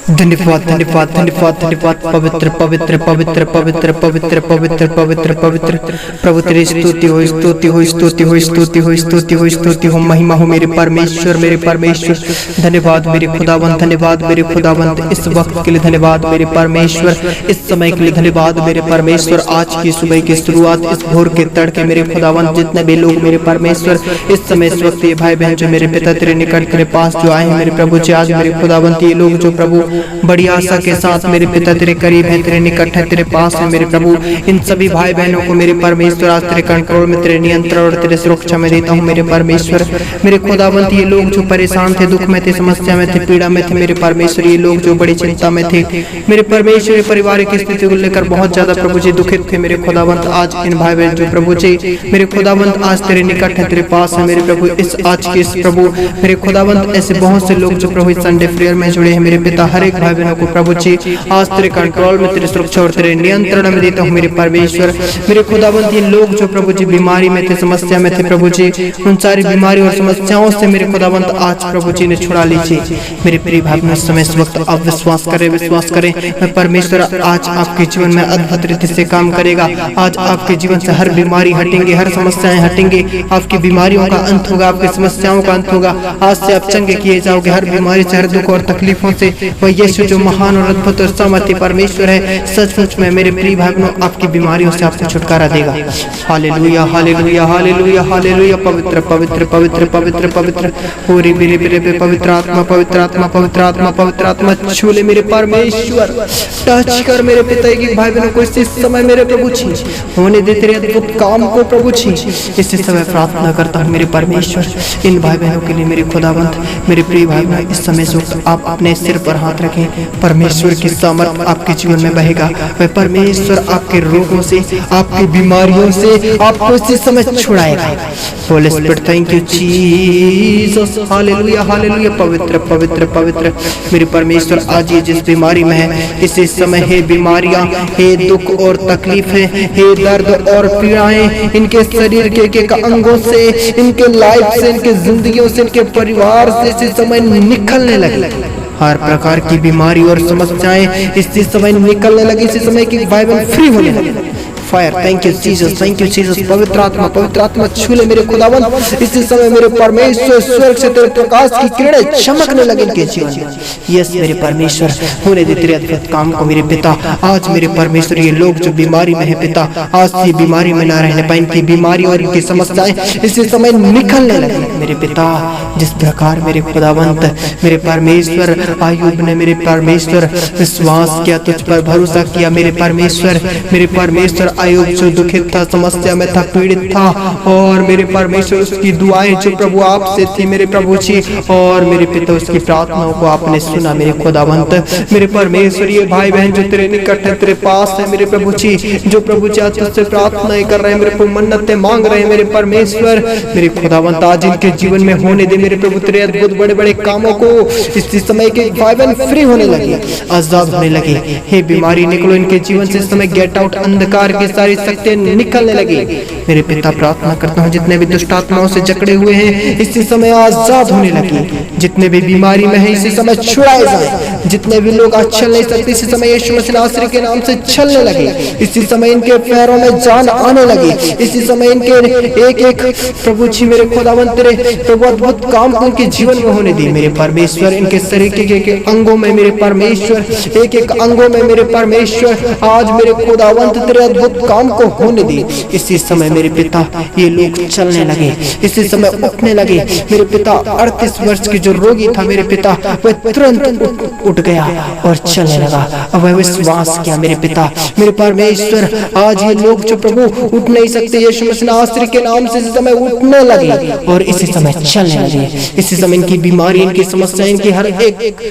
धन्यवाद धन्यवाद धन्यवाद धन्यवाद। पवित्र पवित्र पवित्र पवित्र पवित्र पवित्र पवित्र पवित्र प्रभु तेरी स्तुति हो स्तुति हो स्तुति हो स्तुति हो स्तुति हो स्तुति हो महिमा हो मेरे परमेश्वर मेरे परमेश्वर। धन्यवाद मेरे खुदावंत धन्यवाद मेरे खुदावंत इस वक्त के लिए धन्यवाद मेरे परमेश्वर, इस समय के लिए धन्यवाद मेरे परमेश्वर। आज की सुबह की शुरुआत इस भोर के तड़के मेरे खुदावंत जितने भी लोग मेरे परमेश्वर इस समय इस वक्त ये भाई बहन जो मेरे पिता तेरे निकट तेरे पास जो आए हैं मेरे प्रभु जी, आज मेरे खुदावंत ये लोग जो प्रभु बड़ी आशा के साथ मेरे पिता तेरे करीब है, तेरे निकट है, तेरे पास है मेरे प्रभु, इन सभी भाई बहनों को मेरे परमेश्वर आज तेरे कंट्रोल में, तेरे नियंत्रण और तेरे सुरक्षा में देता हूँ मेरे परमेश्वर। मेरे खुदावंत ये लोग जो परेशान थे, दुख में थे, समस्या में थे, पीड़ा में थे मेरे परमेश्वर, ये लोग जो बड़ी चिंता में थे मेरे परमेश्वर, पारिवारिक स्थिति को लेकर बहुत ज्यादा प्रभु जी दुखित थे मेरे खुदावंत, आज इन भाई बहन जो प्रभु जी मेरे खुदावंत आज तेरे निकट है, तेरे पास है मेरे प्रभु। इस आज के इस प्रभु मेरे खुदावंत ऐसे बहुत से लोग जो प्रभु संडे प्रेयर में जुड़े हैं मेरे पिता, हर एक भाई बहनों को प्रभु जी आज तेरे कंट्रोल में, तेरे सुरक्षा और तेरे नियंत्रण में देता हूँ मेरे परमेश्वर। मेरे खुदावंत ये लोग जो प्रभु जी बीमारी में थे, समस्या में थे प्रभु जी, उन सारी बीमारी और समस्याओं से मेरे खुदावंत आज प्रभु जी ने छुड़ा लीजिए मेरे प्रिय भाई बहनों। समय इस वक्त आप विश्वास करें मैं परमेश्वर आज आपके जीवन में अद्भुत रीति से काम करेगा। आज आपके जीवन से हर बीमारी हटेंगे, हर समस्याएं हटेंगे, आपकी बीमारियों का अंत होगा, आपकी समस्याओं का अंत होगा। आज से आप चंगे किए जाओगे हर बीमारी से, हर दुख और तकलीफों से। वह यीशु जो महान और अद्भुत और सामर्थी परमेश्वर है, सचमुच में मेरे प्रिय भाई बहनों आपकी बीमारियों से आपको छुटकारा देगा। Hallelujah hallelujah hallelujah hallelujah. पवित्र पवित्र पवित्र पवित्र पवित्र पूरी मेरे मेरे पवित्र आत्मा पवित्र आत्मा पवित्र आत्मा पवित्र आत्मा छू ले मेरे परमेश्वर, टच कर मेरे पिता के भाई बहनों को इस समय मेरे प्रभु जी होने दे तेरे अद्भुत काम को प्रभु जी। इसी समय प्रार्थना करता हूँ मेरे परमेश्वर इन भाई बहनों के लिए मेरे खुदावंत, मेरे प्रिय भाई बहन इस समय से आप अपने सिर पर हाथ रखें, परमेश्वर की सामर्थ आपके जीवन में बहेगा। वह परमेश्वर आपके रोगों से, आपकी बीमारियों से आपको इसी समय छुड़ाएगा। Holy spirit thank you Jesus, hallelujah hallelujah. पवित्र पवित्र पवित्र मेरे परमेश्वर आज ये जिस बीमारी में है इसी समय हे बीमारियां, हे दुख और तकलीफें, हे दर्द और पीड़ाएं इनके शरीर के एक अंगों से, इनके लाइफ से, इनके जिंदगियों से, इनके परिवार से इसी समय निकलने लगे। हर प्रकार की बीमारी और समस्याएं इसी समय निकलने लगी, इसी समय की भाई बहन फ्री होने लगे। Fire thank you Jesus, thank you Jesus. पवित्र आत्मा छू ले मेरे खुदावंत इसी समय मेरे परमेश्वर, स्वर्ग से तेरे प्रकाश की किरणें चमकने लगे इनके जीवन में। यस मेरे परमेश्वर होने दे तेरे अद्भुत काम को मेरे पिता। आज मेरे परमेश्वर ये लोग जो बीमारी में है पिता, आज ये बीमारी में ना रहने पाए, इनकी बीमारी और इनकी समस्याएं इसी समय निकलने लगे मेरे पिता। जिस प्रकार मेरे खुदावंत मेरे परमेश्वर आयुब ने मेरे परमेश्वर विश्वास किया, तुझ पर भरोसा किया मेरे परमेश्वर, मेरे परमेश्वर आयुब जो दुखित था, समस्या में था, पीड़ित था, और मेरे परमेश्वर उसकी दुआएं जो प्रभु आपसे थी मेरे प्रभु जी, और मेरे पिता उसकी प्रार्थनाओं को आपने सुना मेरे खुदावंत। मेरे परमेश्वर ये भाई बहन जो तेरे निकट है, तेरे पास है मेरे प्रभु जी, जो प्रभु जी आज तुझसे प्रार्थनाएं कर रहे हैं, मेरे को मन्नतें मांग रहे हैं मेरे परमेश्वर, मेरे खुदावंत आज इनके जीवन में होने दे मेरे प्रभु तेरे अद्भुत बड़े बड़े कामों को। इस समय के भाई बहन फ्री होने लगे, आजाद होने लगे। हे बीमारी निकलो इनके जीवन से, इस समय गेट आउट, अंधकार की सारी शक्तियां निकलने लगी मेरे पिता। प्रार्थना करता हूँ जितने भी दुष्ट आत्माओं से जकड़े हुए हैं इसी समय आजाद होने लगे, जितने भी बीमारी में है इसी समय छुड़ाए जाए, जितने भी लोग आज चल नहीं सकते इसी समय यीशु मसीह नासरी के नाम से चलने लगे, इसी समय इनके पैरों में जान आने लगी, इसी समय इनके एक एक प्रभु जी मेरे खुदावंत तेरे प्रभु अद्भुत काम उनके जीवन में होने दी मेरे परमेश्वर। इनके शरीर के अंगों में मेरे परमेश्वर, एक एक अंगों में मेरे परमेश्वर आज मेरे खुदावंत तेरे अद्भुत काम को होने दी। इसी समय मेरे पिता ये लोग चलने लगे, इसी समय उठने लगे मेरे पिता। 38 वर्ष की जो रोगी था मेरे पिता वह तुरंत उठ गया और चलने लगा, अब वह विश्वास किया मेरे पिता मेरे परमेश्वर। आज ये लोग जो प्रभु उठ नहीं सकते यीशु मसीह नासरी के नाम से इसी समय उठने लगे और इसी समय चलने लगे। इसी समय इनकी बीमारी, इनकी समस्या, इनकी हर एक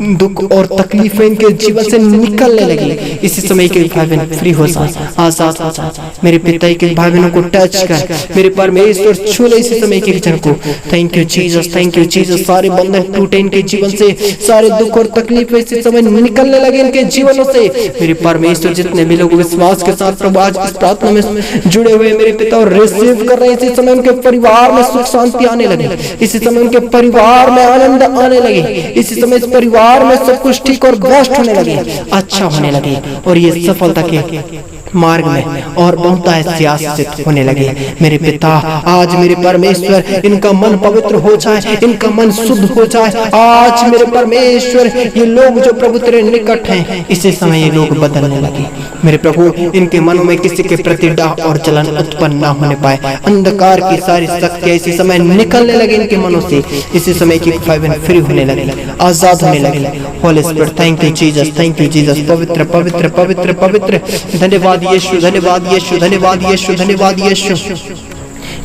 दुख और तकलीफ इनके जीवन से निकलने लगी। इसी समय के भाई बहन फ्री हो जाए, आजाद हो जाए मेरे पिता के भाई बहनों को टच कर मेरे परमेश्वर, छू ले इसी समय के जन को। Thank you Jesus, thank you Jesus. सारे बंधन टूटे इनके जीवन से, सारे दुख और तकलीफ इसी समय निकलने लगे इनके जीवनों से मेरे परमेश्वर। जितने भी लोग विश्वास के साथ प्रभु आज इस प्रार्थना में जुड़े हुए मेरे पिता और रिसीव कर रहे हैं, इसी समय उनके परिवार में सुख शांति आने लगे, इसी समय उनके परिवार में आनंद आने लगे, इसी समय इस परिवार बार में सब कुछ ठीक और बेस्ट होने लगे, अच्छा होने लगे, और ये सफलता के मार्ग में और बहुतायत होने लगे। मेरे पिता, आज मेरे परमेश्वर इनका मन पवित्र हो जाए, इनका मन शुद्ध हो जाए। आज मेरे परमेश्वर ये लोग जो प्रभु तेरे निकट हैं, इसी समय ये लोग बदलने लगे। मेरे प्रभु, इनके मनों में किसी के प्रति डाह और जलन उत्पन्न ना होने पाए। अंधकार की सारी शक्तियां इसी समय निकलने लगे इनके मनों से। इसी समय की फ्री होने लगे, आजाद होने लगे। Holi spirit, thank you Jesus, thank you Jesus. पवित्र पवित्र पवित्र पवित्र, धन्यवाद यीशु, धन्यवाद यीशु, धन्यवाद यीशु, धन्यवाद यीशु।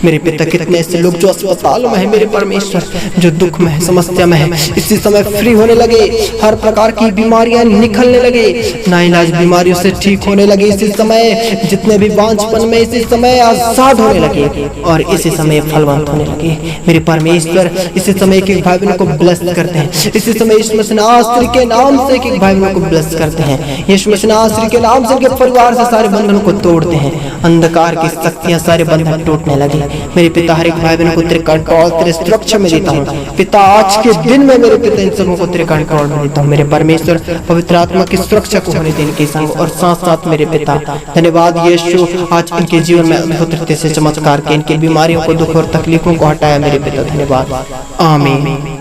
मेरे पिता, कितने ऐसे लोग जो अस्पतालों में है मेरे परमेश्वर, जो दुख में है, समस्या में है, इसी समय फ्री होने लगे। हर प्रकार की बीमारियां निकलने लगे, नाइलाज बीमारियों से ठीक होने लगे। इसी समय जितने भी बांझपन में, इसी समय आजाद होने लगे और इसी समय फलवंत होने लगे। मेरे परमेश्वर, इसी समय के भाई बहनों को ब्लेस करते हैं। इसी समय यीशु मसीह नासरी के नाम से एक भाई बहनों को ब्लेस करते हैं। यीशु मसीह नासरी के नाम से उनके परिवार से सारे बंधनों को तोड़ते हैं। अंधकार की शक्तियां, सारे बंधन टूटने लगे। मेरे पिता, हर एक भाई बहन को तेरे कंट्रोल, तेरे सुरक्षा में देता हूँ। पिता, आज के दिन में मेरे पिता इन सबों को तेरे कंट्रोल में देता हूँ। मेरे परमेश्वर, पवित्र आत्मा की सुरक्षा को होने देने के संग और साथ साथ मेरे पिता, धन्यवाद यीशु, आज इनके जीवन में अद्भुत रीति से चमत्कार के, इनकी बीमारियों को, दुख और तकलीफों को हटाया मेरे पिता। धन्यवाद, आमीन।